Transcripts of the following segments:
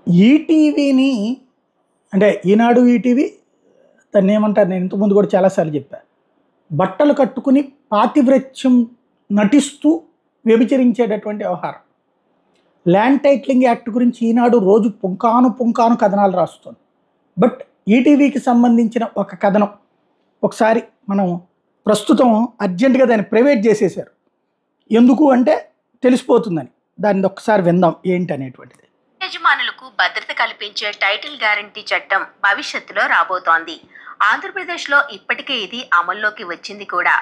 ఈటీవీని అంటే ఈనాడు ఈటీవీ దాన్ని ఏమంటారు, నేను ఇంతకుముందు కూడా చాలాసార్లు చెప్పా, బట్టలు కట్టుకుని పాతివ్రత్యం నటిస్తూ వ్యభిచరించేటటువంటి వ్యవహారం. ల్యాండ్ టైటిలింగ్ యాక్ట్ గురించి ఈనాడు రోజు పుంకాను కథనాలు రాస్తుంది. బట్ ఈటీవీకి సంబంధించిన ఒక కథనం ఒకసారి మనం ప్రస్తుతం అర్జెంటుగా దాన్ని ప్రైవేట్ చేసేసారు. ఎందుకు అంటే తెలిసిపోతుందని. దాన్ని ఒక్కసారి విందాం ఏంటి అనేటువంటిది. యజమానులకు భద్రత కల్పించే టైటిల్ గ్యారంటీ చట్టం భవిష్యత్తులో రాబోతోంది. ఆంధ్రప్రదేశ్లో ఇప్పటికే ఇది అమల్లోకి వచ్చింది కూడా.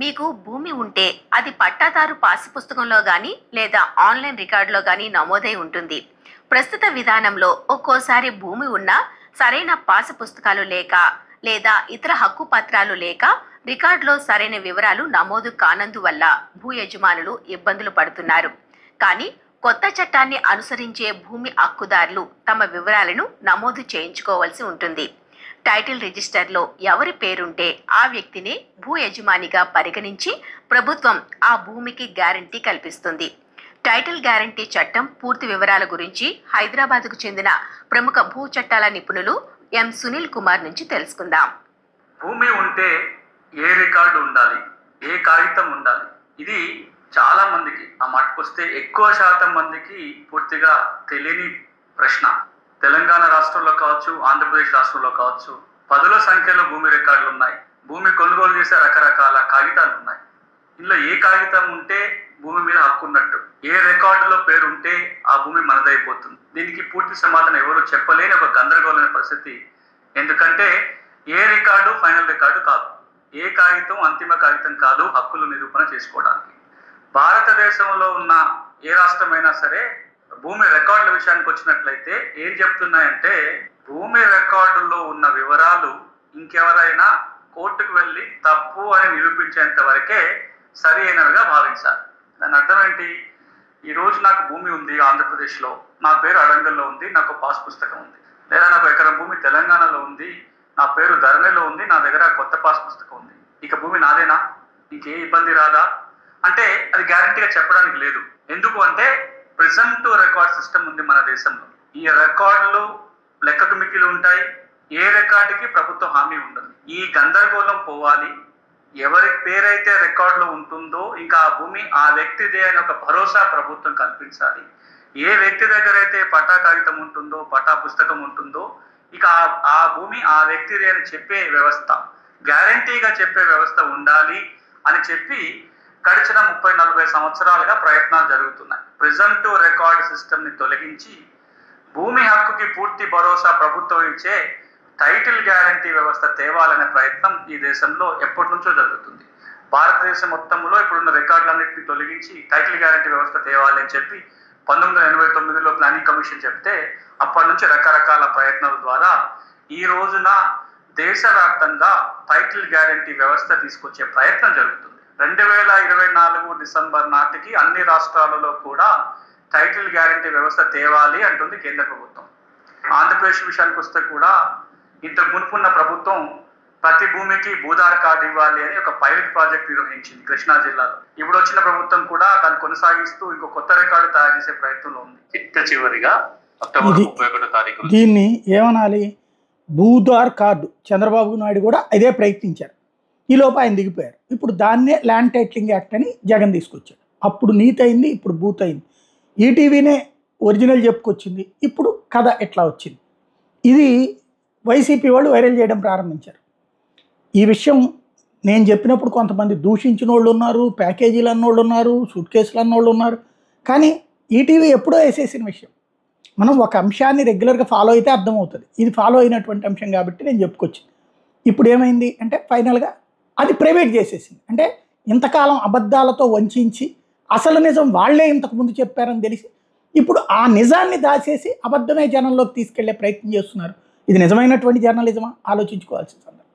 మీకు భూమి ఉంటే అది పట్టాదారు పాసు పుస్తకంలో కానీ లేదా ఆన్లైన్ రికార్డులో కానీ నమోదై ఉంటుంది. ప్రస్తుత విధానంలో ఒక్కోసారి భూమి ఉన్నా సరైన పాసు పుస్తకాలు లేక లేదా ఇతర హక్కు పత్రాలు లేక రికార్డులో సరైన వివరాలు నమోదు కానందువల్ల భూ యజమానులు ఇబ్బందులు పడుతున్నారు. కానీ కొత్త చట్టాన్ని అనుసరించే భూమి హక్కుదారులు తమ వివరాలను నమోదు చేయించుకోవాల్సి ఉంటుంది. టైటిల్ రిజిస్టర్లో ఎవరి పేరుంటే ఆ వ్యక్తిని భూ యజమానిగా పరిగణించి ప్రభుత్వం ఆ భూమికి గ్యారంటీ కల్పిస్తుంది. టైటిల్ గ్యారంటీ చట్టం పూర్తి వివరాల గురించి హైదరాబాద్కు చెందిన ప్రముఖ భూ చట్టాల నిపుణులు ఎం సునీల్ కుమార్ నుంచి తెలుసుకుందాం. భూమి ఉంటే ఏ రికార్డు ఉండాలి, ఏ కాగితం ఉండాలి, ఇది చాలా మందికి, ఆ మట్టుకొస్తే ఎక్కువ శాతం మందికి పూర్తిగా తెలియని ప్రశ్న. తెలంగాణ రాష్ట్రంలో కావచ్చు, ఆంధ్రప్రదేశ్ రాష్ట్రంలో కావచ్చు, పదుల సంఖ్యలో భూమి రికార్డులు ఉన్నాయి. భూమి కొనుగోలు చేసే రకరకాల కాగితాలు ఉన్నాయి. ఇందులో ఏ కాగితం ఉంటే భూమి మీద హక్కు ఉన్నట్టు, ఏ రికార్డులో పేరు ఉంటే ఆ భూమి మనదైపోతుంది. దీనికి పూర్తి సమాధానం ఎవరు చెప్పలేని ఒక గందరగోళమైన పరిస్థితి. ఎందుకంటే ఏ రికార్డు ఫైనల్ రికార్డు కాదు, ఏ కాగితం అంతిమ కాగితం కాదు హక్కులు నిరూపణ చేసుకోవడానికి. భారతదేశంలో ఉన్న ఏ రాష్ట్రమైనా సరే భూమి రికార్డుల విషయానికి వచ్చినట్లయితే ఏం చెప్తున్నాయంటే, భూమి రికార్డుల్లో ఉన్న వివరాలు ఇంకెవరైనా కోర్టుకు వెళ్ళి తప్పు అని నిరూపించేంత వరకే సరి అయినవిగా భావించాలి. దాని అర్థం ఏంటి? ఈరోజు నాకు భూమి ఉంది ఆంధ్రప్రదేశ్లో, నా పేరు అడంగల్లో ఉంది, నాకు పాస్ పుస్తకం ఉంది. లేదా నాకు ఎకరం భూమి తెలంగాణలో ఉంది, నా పేరు ధరణిలో ఉంది, నా దగ్గర కొత్త పాస్ పుస్తకం ఉంది. ఇక భూమి నాదేనా, ఇంకే ఇబ్బంది రాదా అంటే అది గ్యారంటీగా చెప్పడానికి లేదు. ఎందుకు అంటే ప్రెజెంట్ రికార్డ్ సిస్టమ్ ఉంది మన దేశంలో. ఈ రికార్డులు లెక్కకు మిక్కిలు ఉంటాయి, ఏ రికార్డుకి ప్రభుత్వం హామీ ఉండదు. ఈ గందరగోళం పోవాలి. ఎవరి పేరైతే రికార్డులో ఉంటుందో ఇంకా ఆ భూమి ఆ వ్యక్తిదే అని ఒక భరోసా ప్రభుత్వం కల్పించాలి. ఏ వ్యక్తి దగ్గర అయితే పట్టా కాగితం ఉంటుందో, పట్టా పుస్తకం ఉంటుందో, ఇక ఆ భూమి ఆ వ్యక్తిదే అని చెప్పే వ్యవస్థ, గ్యారంటీగా చెప్పే వ్యవస్థ ఉండాలి అని చెప్పి గడిచిన 30-40 సంవత్సరాలుగా ప్రయత్నాలు జరుగుతున్నాయి. ప్రెజెంట్ రికార్డ్ సిస్టమ్ని తొలగించి భూమి హక్కుకి పూర్తి భరోసా ప్రభుత్వం ఇచ్చే టైటిల్ గ్యారంటీ వ్యవస్థ తేవాలనే ప్రయత్నం ఈ దేశంలో ఎప్పటి నుంచో జరుగుతుంది. భారతదేశం మొత్తంలో ఇప్పుడున్న రికార్డులన్నింటినీ తొలగించి టైటిల్ గ్యారంటీ వ్యవస్థ తేవాలి అని చెప్పి 1989లో ప్లానింగ్ కమిషన్ చెప్తే అప్పటి నుంచి రకరకాల ప్రయత్నాల ద్వారా ఈ రోజున దేశవ్యాప్తంగా టైటిల్ గ్యారంటీ వ్యవస్థ తీసుకొచ్చే ప్రయత్నం జరుగుతుంది. 2024 డిసెంబర్ నాటికి అన్ని రాష్ట్రాలలో కూడా టైటిల్ గ్యారంటీ వ్యవస్థ తేవాలి అంటుంది కేంద్ర ప్రభుత్వం. ఆంధ్రప్రదేశ్ విషయానికి వస్తే కూడా ఇంతకు మునుపున్న ప్రభుత్వం ప్రతి భూమికి భూధార్ కార్డు ఇవ్వాలి అని ఒక పైలట్ ప్రాజెక్ట్ నిర్వహించింది కృష్ణా జిల్లాలో. ఇప్పుడు వచ్చిన ప్రభుత్వం కూడా దాన్ని కొనసాగిస్తూ ఇంకో కొత్త రికార్డు తయారు చేసే ప్రయత్నంలో ఉంది. చివరిగా అక్టోబర్ 31వ తారీఖు దీన్ని ఏమనాలి, భూధార్ కార్డు చంద్రబాబు నాయుడు కూడా అదే ప్రయత్నించారు. ఈ లోపు ఆయన దిగిపోయారు. ఇప్పుడు దాన్నే ల్యాండ్ టైటిలింగ్ యాక్ట్ అని జగన్ తీసుకొచ్చాడు. అప్పుడు నీతి అయింది, ఇప్పుడు బూత్ అయింది. ఈటీవీనే ఒరిజినల్ చెప్పుకొచ్చింది, ఇప్పుడు కథ ఎట్లా వచ్చింది. ఇది వైసీపీ వాళ్ళు వైరల్ చేయడం ప్రారంభించారు. ఈ విషయం నేను చెప్పినప్పుడు కొంతమంది దూషించిన వాళ్ళు ఉన్నారు, ప్యాకేజీలు అన్నోళ్ళు ఉన్నారు, సూట్ కేసులు అన్నోళ్ళు ఉన్నారు. కానీ ఈటీవీ ఎప్పుడో వేసేసిన విషయం. మనం ఒక అంశాన్ని రెగ్యులర్గా ఫాలో అయితే అర్థమవుతుంది. ఇది ఫాలో అయినటువంటి అంశం కాబట్టి నేను చెప్పుకొచ్చింది. ఇప్పుడు ఏమైంది అంటే ఫైనల్గా అది ప్రైవేట్ చేసేసింది. అంటే ఇంతకాలం అబద్ధాలతో వంచి అసలు నిజం వాళ్లే ఇంతకుముందు చెప్పారని తెలిసి ఇప్పుడు ఆ నిజాన్ని దాచేసి అబద్ధమే జనంలోకి తీసుకెళ్లే ప్రయత్నం చేస్తున్నారు. ఇది నిజమైనటువంటి జర్నలిజమా ఆలోచించుకోవాల్సిన సందర్భం.